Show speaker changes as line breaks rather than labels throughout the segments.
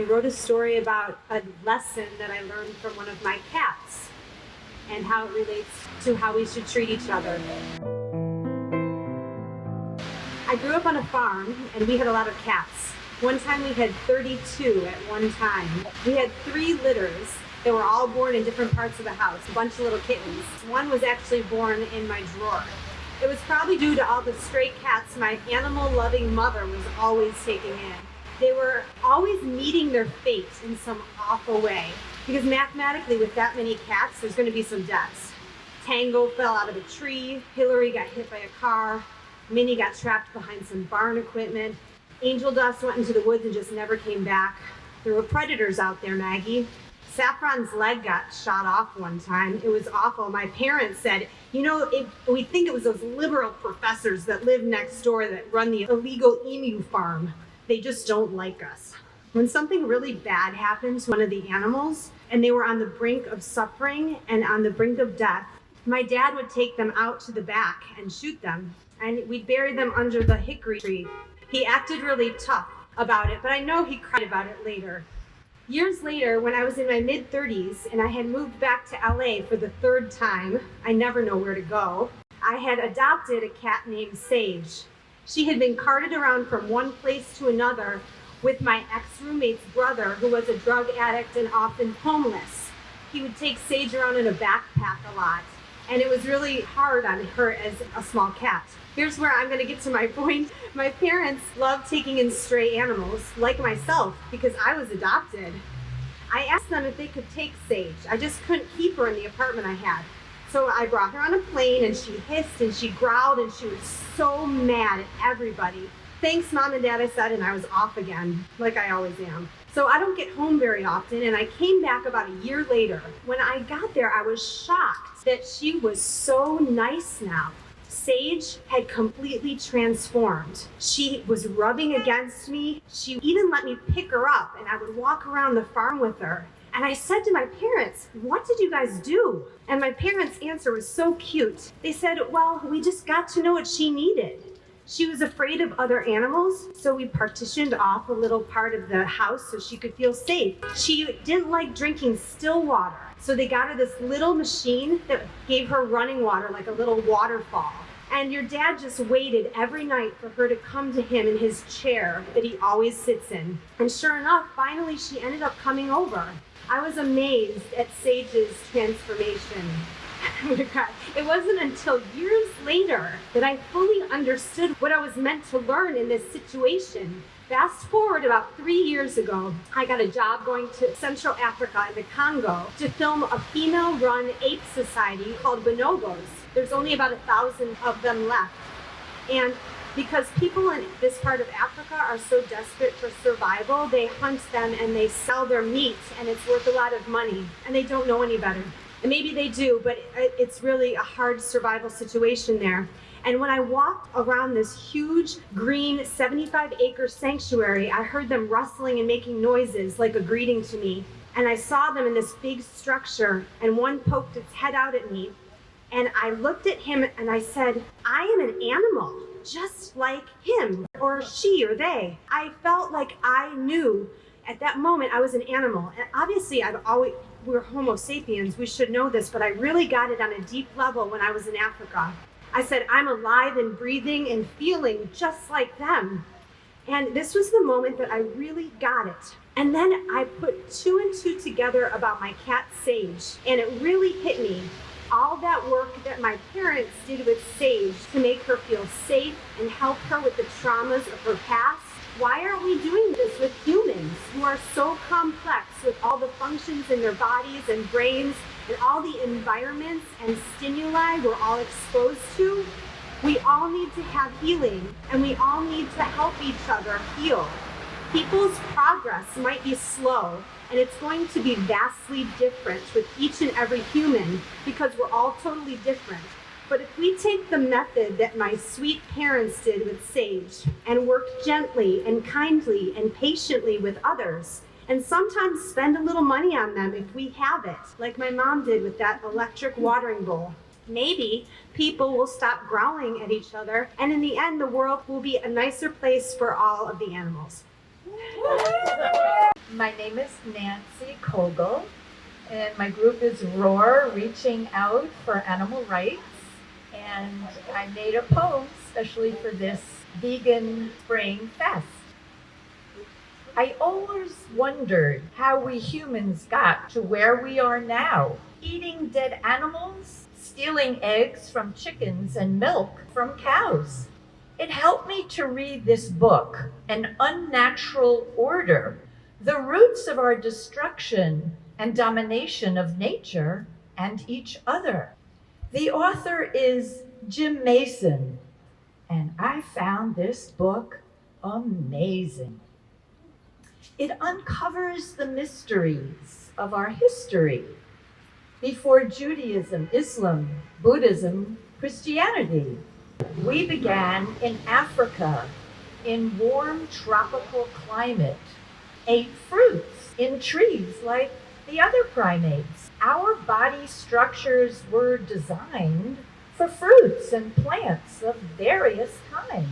wrote a story about a lesson that I learned from one of my cats and how it relates to how we should treat each other. I grew up on a farm and we had a lot of cats. One time we had 32 at one time. We had 3 litters. They were all born in different parts of the house, a bunch of little kittens. One was actually born in my drawer. It was probably due to all the stray cats my animal-loving mother was always taking in. They were always meeting their fate in some awful way, because mathematically with that many cats, there's going to be some deaths. Tango fell out of a tree, Hillary got hit by a car, Minnie got trapped behind some barn equipment, Angel Dust went into the woods and just never came back. There were predators out there, Maggie. Saffron's leg got shot off one time. It was awful. My parents said, we think it was those liberal professors that live next door that run the illegal emu farm. They just don't like us. When something really bad happened to one of the animals and they were on the brink of suffering and on the brink of death, my dad would take them out to the back and shoot them. And we'd bury them under the hickory tree. He acted really tough about it, but I know he cried about it later. Years later, when I was in my mid-30s and I had moved back to LA for the 3rd time, I never know where to go, I had adopted a cat named Sage. She had been carted around from one place to another with my ex-roommate's brother, who was a drug addict and often homeless. He would take Sage around in a backpack a lot, and it was really hard on her as a small cat. Here's where I'm going to get to my point. My parents loved taking in stray animals, like myself, because I was adopted. I asked them if they could take Sage. I just couldn't keep her in the apartment I had. So I brought her on a plane and she hissed and she growled and she was so mad at everybody. Thanks, Mom and Dad, I said, and I was off again, like I always am. So I don't get home very often, and I came back about a year later. When I got there, I was shocked that she was so nice now. Sage had completely transformed. She was rubbing against me. She even let me pick her up, and I would walk around the farm with her. And I said to my parents, "What did you guys do?" And my parents' answer was so cute. They said, "Well, we just got to know what she needed." She was afraid of other animals, so we partitioned off a little part of the house so she could feel safe. She didn't like drinking still water, so they got her this little machine that gave her running water like a little waterfall. And your dad just waited every night for her to come to him in his chair that he always sits in. And sure enough, finally she ended up coming over. I was amazed at Sage's transformation. It wasn't until years later that I fully understood what I was meant to learn in this situation. Fast forward about 3 years ago, I got a job going to Central Africa in the Congo to film a female-run ape society called bonobos. There's only about 1,000 of them left. And because people in this part of Africa are so desperate for survival, they hunt them and they sell their meat, and it's worth a lot of money, and they don't know any better. And maybe they do, but it's really a hard survival situation there. And when I walked around this huge green 75-acre sanctuary, I heard them rustling and making noises like a greeting to me. And I saw them in this big structure, and one poked its head out at me. And I looked at him and I said, "I am an animal, just like him, or she, or they." I felt like I knew at that moment I was an animal. And obviously we're Homo sapiens, we should know this, but I really got it on a deep level when I was in Africa. I said, I'm alive and breathing and feeling just like them. And this was the moment that I really got it. And then I put 2 and 2 together about my cat Sage, and it really hit me. All that work that my parents did with Sage to make her feel safe and help her with the traumas of her past. Why aren't we doing this with humans who are so complex with all the functions in their bodies and brains and all the environments and stimuli we're all exposed to? We all need to have healing, and we all need to help each other heal. People's progress might be slow, and it's going to be vastly different with each and every human because we're all totally different. But if we take the method that my sweet parents did with Sage and work gently and kindly and patiently with others, and sometimes spend a little money on them if we have it, like my mom did with that electric watering bowl, maybe people will stop growling at each other, and in the end, the world will be a nicer place for all of the animals.
My name is Nancy Kogel, and my group is ROAR, Reaching Out for Animal Rights. And I made a poem especially for this vegan spring fest. I always wondered how we humans got to where we are now, eating dead animals, stealing eggs from chickens and milk from cows. It helped me to read this book, An Unnatural Order, the roots of our destruction and domination of nature and each other. The author is Jim Mason, and I found this book amazing. It uncovers the mysteries of our history before Judaism, Islam, Buddhism, Christianity. We began in Africa in warm tropical climate, ate fruits in trees like the other primates. Our body structures were designed for fruits and plants of various kinds.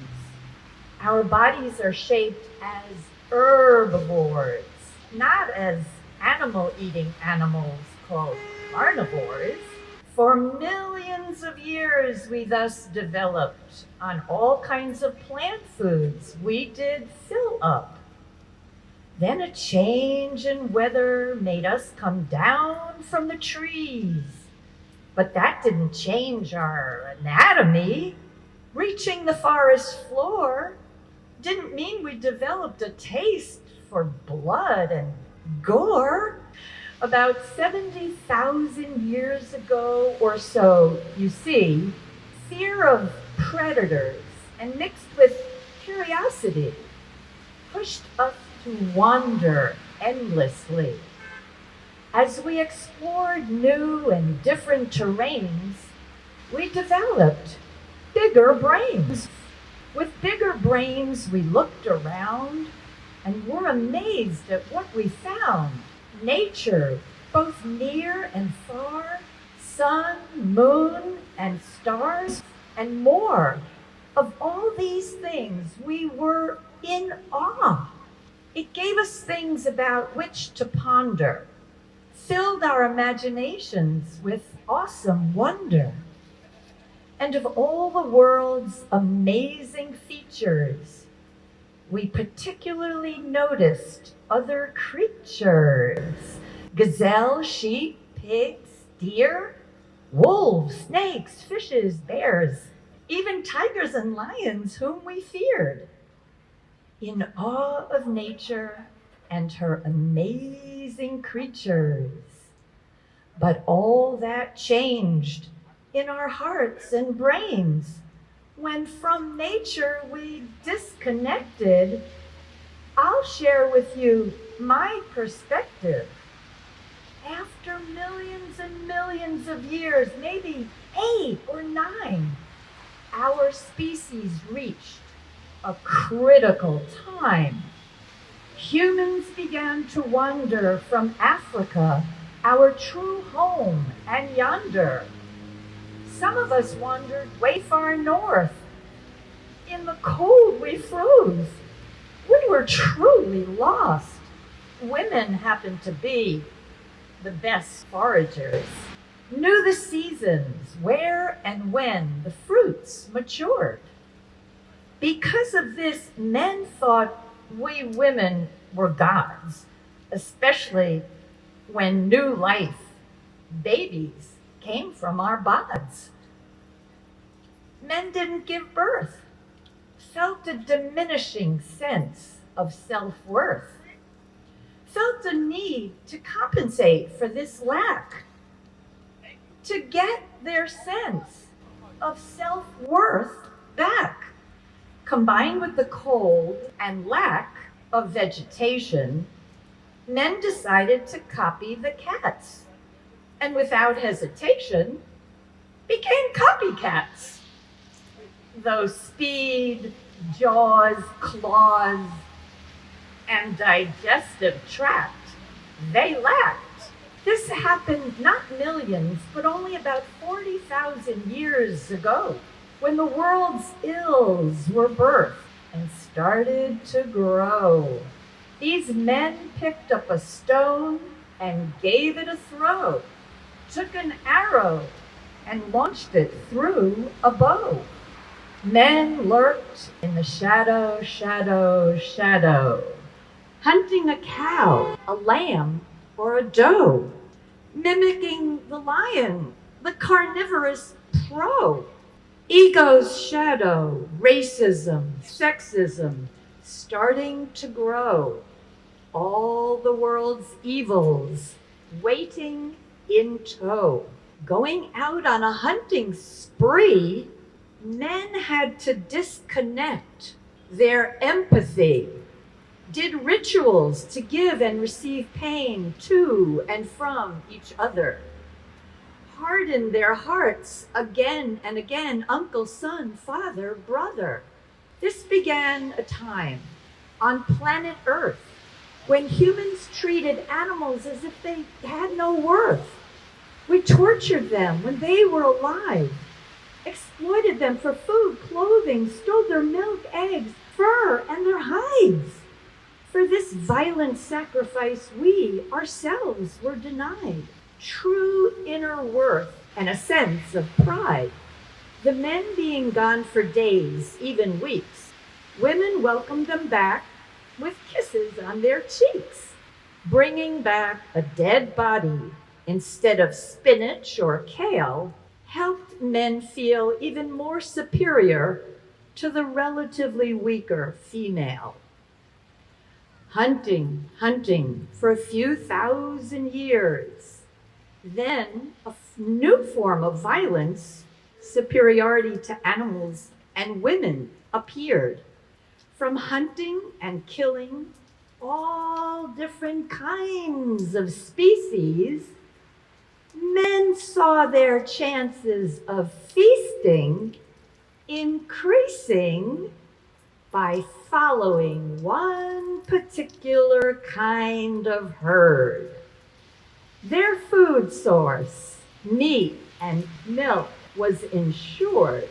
Our bodies are shaped as herbivores, not as animal-eating animals called carnivores. For millions of years, we thus developed on all kinds of plant foods. We did fill up. Then a change in weather made us come down from the trees. But that didn't change our anatomy. Reaching the forest floor didn't mean we developed a taste for blood and gore. About 70,000 years ago or so, you see, fear of predators and mixed with curiosity pushed us to wander endlessly. As we explored new and different terrains, we developed bigger brains. With bigger brains, we looked around and were amazed at what we found. Nature, both near and far, sun, moon, and stars, and more. Of all these things, we were in awe. It gave us things about which to ponder, filled our imaginations with awesome wonder. And of all the world's amazing features, we particularly noticed other creatures: gazelle, sheep, pigs, deer, wolves, snakes, fishes, bears, even tigers and lions whom we feared. In awe of nature and her amazing creatures. But all that changed in our hearts and brains when from nature we disconnected. I'll share with you my perspective. After millions and millions of years, maybe 8 or 9, our species reached a critical time. Humans began to wander from Africa, our true home, and yonder. Some of us wandered way far north. In the cold, we froze. We were truly lost. Women happened to be the best foragers, knew the seasons, where and when the fruits matured. Because of this, men thought we women were gods, especially when new life, babies, came from our bods. Men didn't give birth, felt a diminishing sense of self-worth, felt a need to compensate for this lack, to get their sense of self-worth back. Combined with the cold and lack of vegetation, men decided to copy the cats, and without hesitation, became copycats. Though speed, jaws, claws, and digestive tract they lacked. This happened not millions, but only about 40,000 years ago, when the world's ills were birthed and started to grow. These men picked up a stone and gave it a throw, took an arrow and launched it through a bow. Men lurked in the shadow, shadow, shadow, hunting a cow, a lamb, or a doe, mimicking the lion, the carnivorous pro. Ego's shadow, racism, sexism, starting to grow. All the world's evils waiting in tow. Going out on a hunting spree, men had to disconnect their empathy, did rituals to give and receive pain to and from each other, hardened their hearts again and again, uncle, son, father, brother. This began a time on planet Earth when humans treated animals as if they had no worth. We tortured them when they were alive, exploited them for food, clothing, stole their milk, eggs, fur, and their hides. For this violent sacrifice, we ourselves were denied true inner worth and a sense of pride. The men being gone for days, even weeks, women welcomed them back with kisses on their cheeks. Bringing back a dead body instead of spinach or kale helped men feel even more superior to the relatively weaker female. Hunting for a few thousand years. Then a new form of violence, superiority to animals and women, appeared. From hunting and killing all different kinds of species, men saw their chances of feasting increasing by following one particular kind of herd. Their food source, meat and milk, was ensured.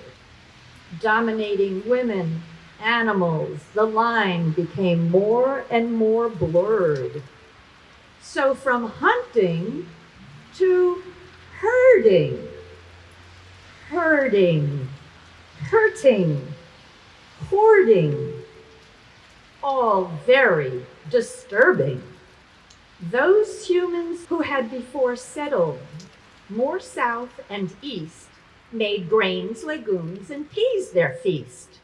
Dominating women, animals, the line became more and more blurred. So from hunting to herding, hurting, hoarding, all very disturbing. Those humans who had before settled more south and east made grains, legumes, and peas their feast,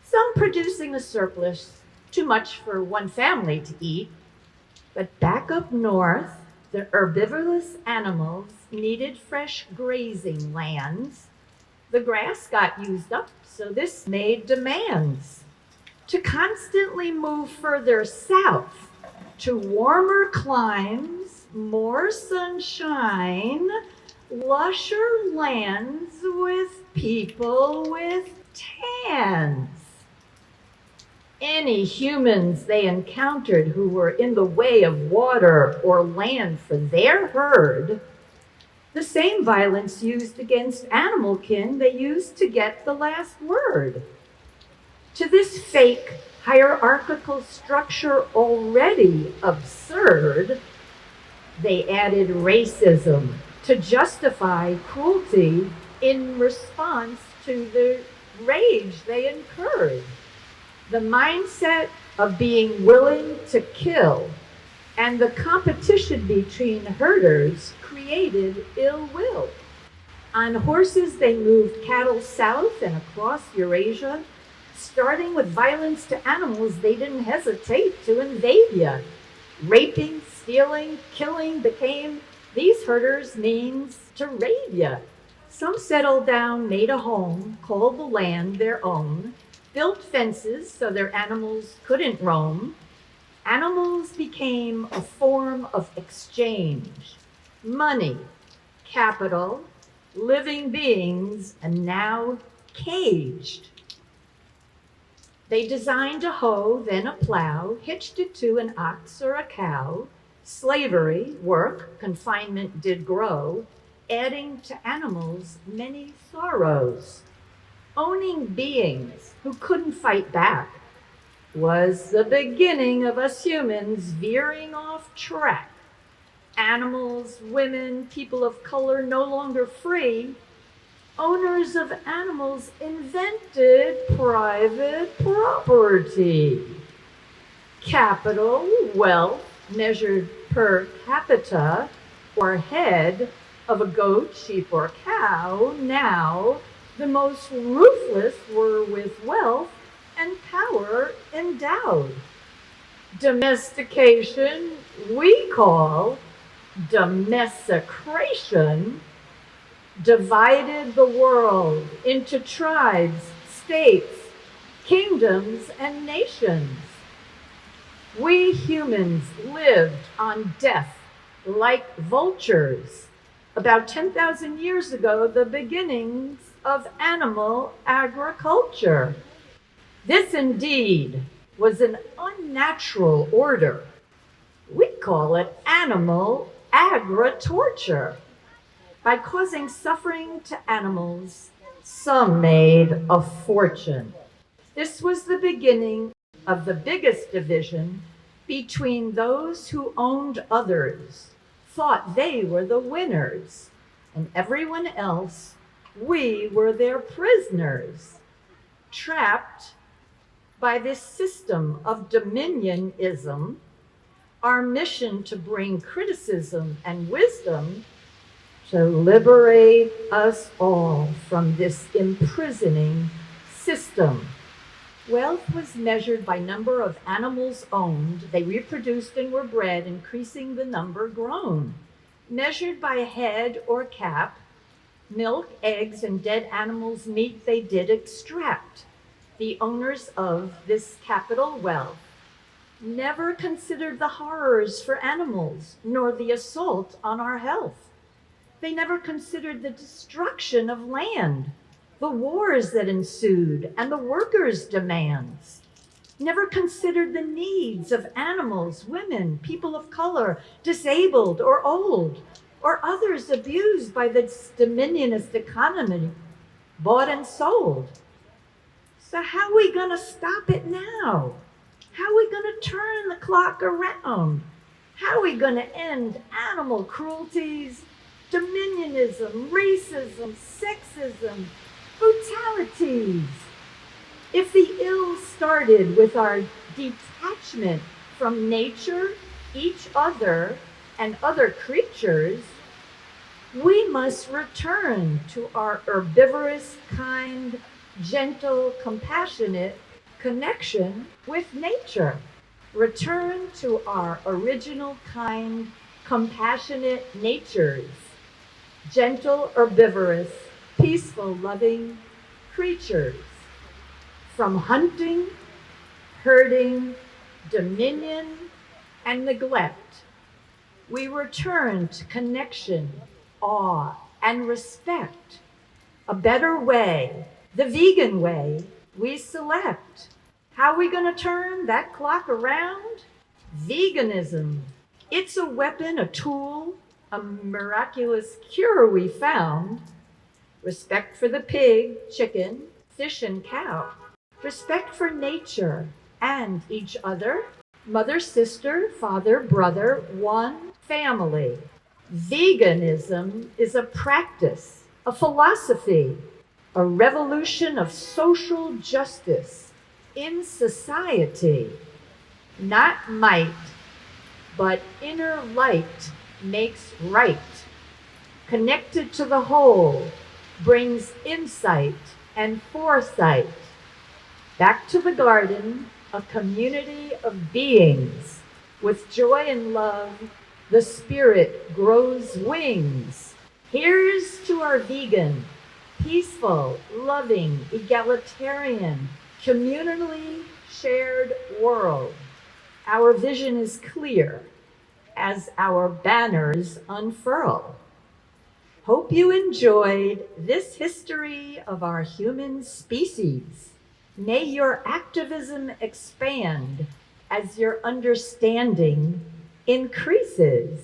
some producing a surplus, too much for one family to eat. But back up north, the herbivorous animals needed fresh grazing lands. The grass got used up, so this made demands to constantly move further south to warmer climes, more sunshine, lusher lands with people with tans. Any humans they encountered who were in the way of water or land for their herd, the same violence used against animal kin they used to get the last word. To this fake hierarchical structure already absurd, they added racism to justify cruelty in response to the rage they incurred. The mindset of being willing to kill and the competition between herders created ill will. On horses, they moved cattle south and across Eurasia, starting with violence to animals. They didn't hesitate to invade you. Raping, stealing, killing became these herders' means to raid you. Some settled down, made a home, called the land their own, built fences so their animals couldn't roam. Animals became a form of exchange. Money, capital, living beings, and now caged. They designed a hoe, then a plow, hitched it to an ox or a cow. Slavery, work, confinement did grow, adding to animals many sorrows. Owning beings who couldn't fight back, was the beginning of us humans veering off track. Animals, women, people of color no longer free. Owners of animals invented private property. Capital, wealth, measured per capita or head of a goat, sheep, or cow. Now, the most ruthless were with wealth and power endowed. Domestication we call domes-icration, divided the world into tribes, states, kingdoms, and nations. We humans lived on death like vultures. About 10,000 years ago, the beginnings of animal agriculture. This indeed was an unnatural order. We call it animal agri-torture. By causing suffering to animals, some made a fortune. This was the beginning of the biggest division between those who owned others, thought they were the winners, and everyone else, we were their prisoners, trapped by this system of dominionism. Our mission to bring criticism and wisdom to liberate us all from this imprisoning system. Wealth was measured by number of animals owned. They reproduced and were bred, increasing the number grown. Measured by head or cap, milk, eggs, and dead animals' meat they did extract. The owners of this capital wealth never considered the horrors for animals, nor the assault on our health. They never considered the destruction of land, the wars that ensued, and the workers' demands. Never considered the needs of animals, women, people of color, disabled or old, or others abused by this dominionist economy, bought and sold. So how are we going to stop it now? How are we going to turn the clock around? How are we going to end animal cruelties, dominionism, racism, sexism, brutalities? If the ill started with our detachment from nature, each other, and other creatures, we must return to our herbivorous, kind, gentle, compassionate connection with nature. Return to our original, kind, compassionate natures, gentle, herbivorous, peaceful, loving creatures. From hunting, herding, dominion, and neglect, we return to connection, awe, and respect. A better way, the vegan way, we select. How are we going to turn that clock around? Veganism. It's a weapon, a tool, a miraculous cure we found. Respect for the pig, chicken, fish, and cow. Respect for nature and each other. Mother, sister, father, brother, one family. Veganism is a practice, a philosophy, a revolution of social justice in society. Not might, but inner light makes right. Connected to the whole, brings insight and foresight. Back to the garden, a community of beings. With joy and love, the spirit grows wings. Here's to our vegan, peaceful, loving, egalitarian, communally shared world. Our vision is clear as our banners unfurl. Hope you enjoyed this history of our human species. May your activism expand as your understanding increases.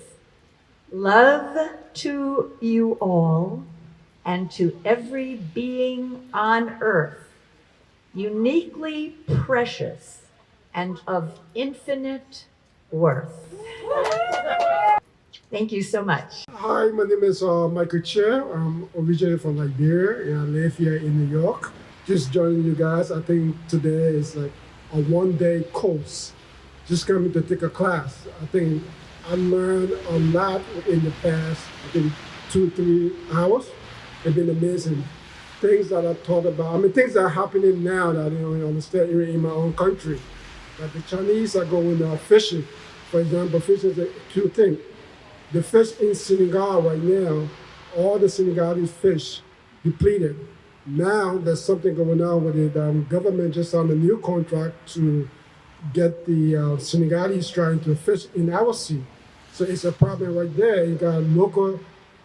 Love to you all and to every being on earth, uniquely precious and of infinite worth. Thank you so much.
Hi, my name is Michael Chea. I'm originally from Liberia and I live here in New York. Just joining you guys. I think today is like a one-day course. Just coming to take a class. I think I learned a lot in the past, I think 2-3 hours. It's been amazing. Things that I thought about, things that are happening now that I don't understand even in my own country. Like the Chinese are going fishing. For example, fishing is a two thing. The fish in Senegal right now, all the Senegalese fish depleted. Now there's something going on with the government just on a new contract to get the Senegalese trying to fish in our sea. So it's a problem right there. You got local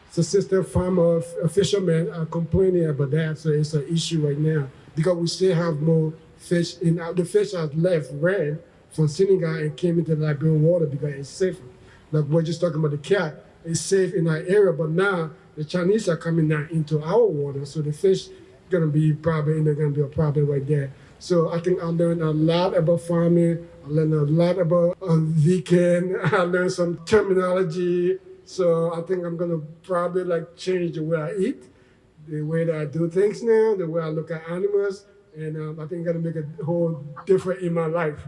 subsistence farmer, fishermen are complaining about that. So it's an issue right now because we still have more fish the fish have left ran from Senegal and came into the Liberian water because it's safer. Like we're just talking about the cat, it's safe in our area, but now the Chinese are coming now into our water, so the fish gonna be a problem right there. So I think I learned a lot about farming. I learned a lot about vegan. I learned some terminology. So I think I'm gonna probably like change the way I eat, the way that I do things now, the way I look at animals, and I think I'm gonna make a whole difference in my life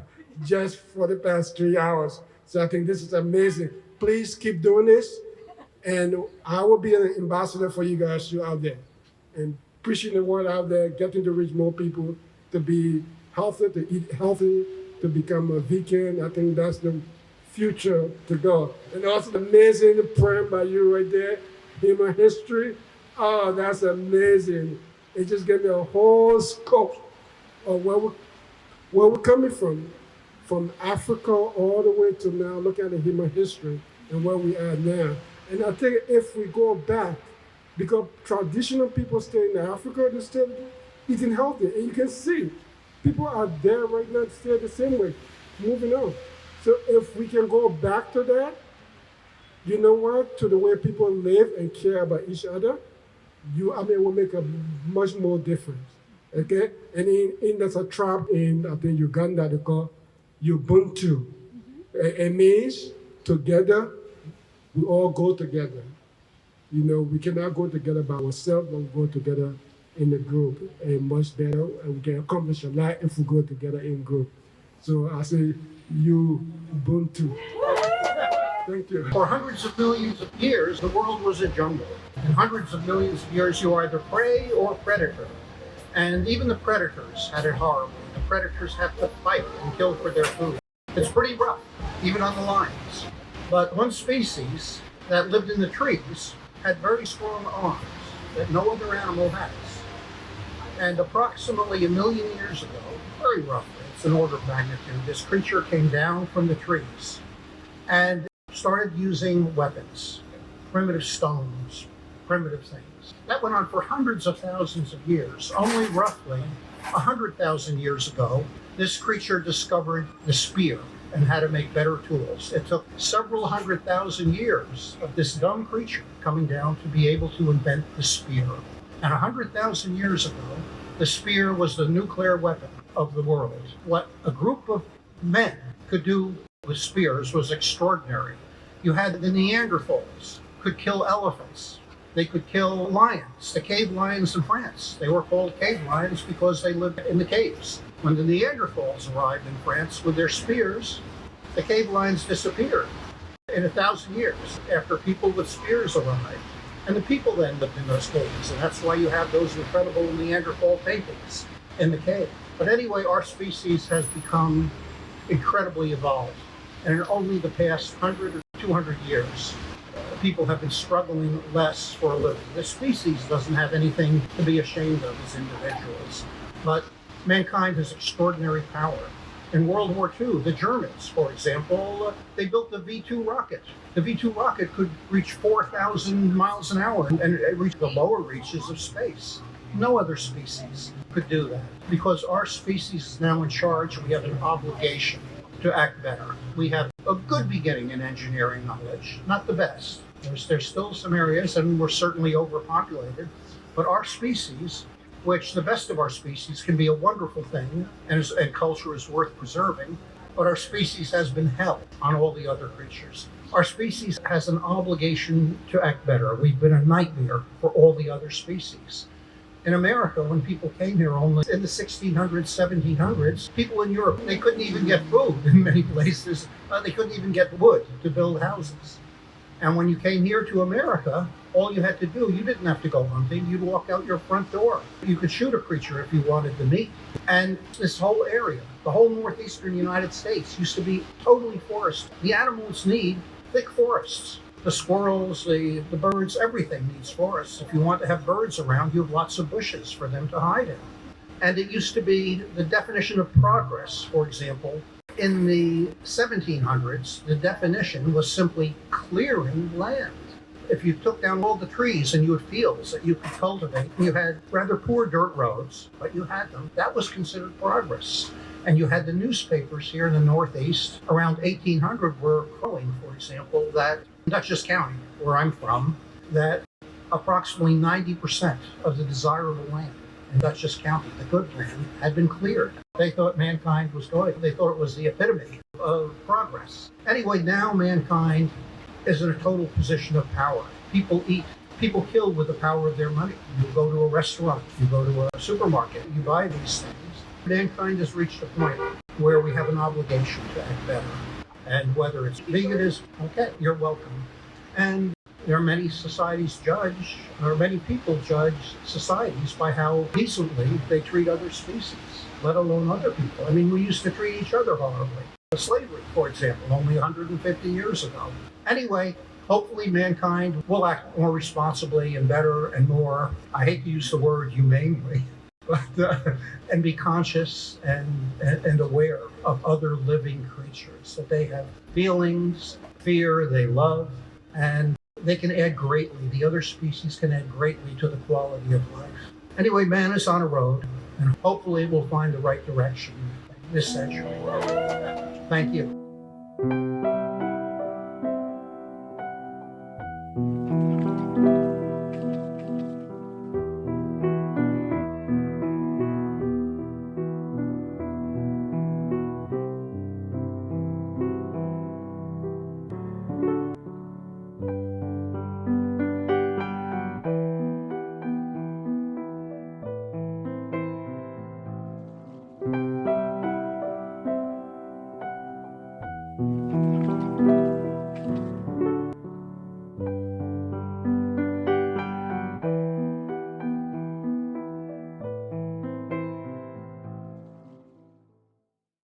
just for the past 3 hours. So I think this is amazing. Please keep doing this, and I will be an ambassador for you guys out there, and pushing the word out there, getting to reach more people, to be healthy, to eat healthy, to become a vegan. I think that's the future to go. And also the amazing poem by you right there, Human History. Oh, that's amazing. It just gave me a whole scope of where we're coming from Africa all the way to now, look at the human history and where we are now. And I think if we go back, because traditional people stay in Africa, they're still eating healthy. And you can see, people are there right now still the same way, moving on. So if we can go back to that, you know what, to the way people live and care about each other, it will make a much more difference, okay? And there's a tribe in, I think, Uganda, they call Ubuntu. It means together, we all go together. You know, we cannot go together by ourselves, but we go together in a group, and much better, and we can accomplish a lot if we go together in group. So I say, Ubuntu. Thank you.
For hundreds of millions of years, the world was a jungle. In hundreds of millions of years, you were either prey or predator. And even the predators had it horrible. The predators had to fight and kill for their food. It's pretty rough, even on the lions. But one species that lived in the trees had very strong arms that no other animal has. And approximately 1 million years ago, very roughly, it's an order of magnitude, this creature came down from the trees and started using weapons, primitive stones, primitive things. That went on for hundreds of thousands of years. Only roughly 100,000 years ago, this creature discovered the spear and how to make better tools. It took several 100,000 years of this dumb creature coming down to be able to invent the spear. And 100,000 years ago, the spear was the nuclear weapon of the world. What a group of men could do with spears was extraordinary. You had the Neanderthals could kill elephants. They could kill lions, the cave lions in France. They were called cave lions because they lived in the caves. When the Neanderthals arrived in France with their spears, the cave lions disappeared in 1,000 years after people with spears arrived. And the people then lived in those caves, and that's why you have those incredible Neanderthal paintings in the cave. But anyway, our species has become incredibly evolved. And in only the past 100 or 200 years, people have been struggling less for a living. This species doesn't have anything to be ashamed of as individuals. But mankind has extraordinary power. In World War II, the Germans, for example, they built the V2 rocket. The V2 rocket could reach 4,000 miles an hour and it reached the lower reaches of space. No other species could do that. Because our species is now in charge, we have an obligation to act better. We have a good beginning in engineering knowledge, not the best. There's still some areas, and we're certainly overpopulated, but our species which the best of our species can be a wonderful thing, and culture is worth preserving, but our species has been hell on all the other creatures. Our species has an obligation to act better. We've been a nightmare for all the other species. In America, when people came here only in the 1600s, 1700s, people in Europe, they couldn't even get food in many places. They couldn't even get wood to build houses. And when you came here to America, all you had to do, you didn't have to go hunting. You'd walk out your front door. You could shoot a creature if you wanted to meat. And this whole area, the whole northeastern United States, used to be totally forested. The animals need thick forests. The squirrels, the birds, everything needs forests. If you want to have birds around, you have lots of bushes for them to hide in. And it used to be the definition of progress, for example. In the 1700s, the definition was simply clearing land. If you took down all the trees and you had fields that you could cultivate, you had rather poor dirt roads, but you had them, that was considered progress. And you had the newspapers here in the Northeast around 1800 were showing, for example, that Dutchess County, where I'm from, that approximately 90% of the desirable land in Dutchess County, the good land, had been cleared. They thought mankind was going. They thought it was the epitome of progress. Anyway, now mankind is in a total position of power. People eat. People kill with the power of their money. You go to a restaurant, you go to a supermarket, you buy these things. Mankind has reached a point where we have an obligation to act better. And whether it's veganism, okay, you're welcome. And there are many societies many people judge societies by how decently they treat other species, let alone other people. I mean, we used to treat each other horribly. Slavery, for example, only 150 years ago. Anyway, hopefully mankind will act more responsibly and better and more, I hate to use the word humanely, but and be conscious and aware of other living creatures, that they have feelings, fear, they love, and they can add greatly, the other species can add greatly to the quality of life. Anyway, man is on a road, and hopefully we'll find the right direction this century. Thank you.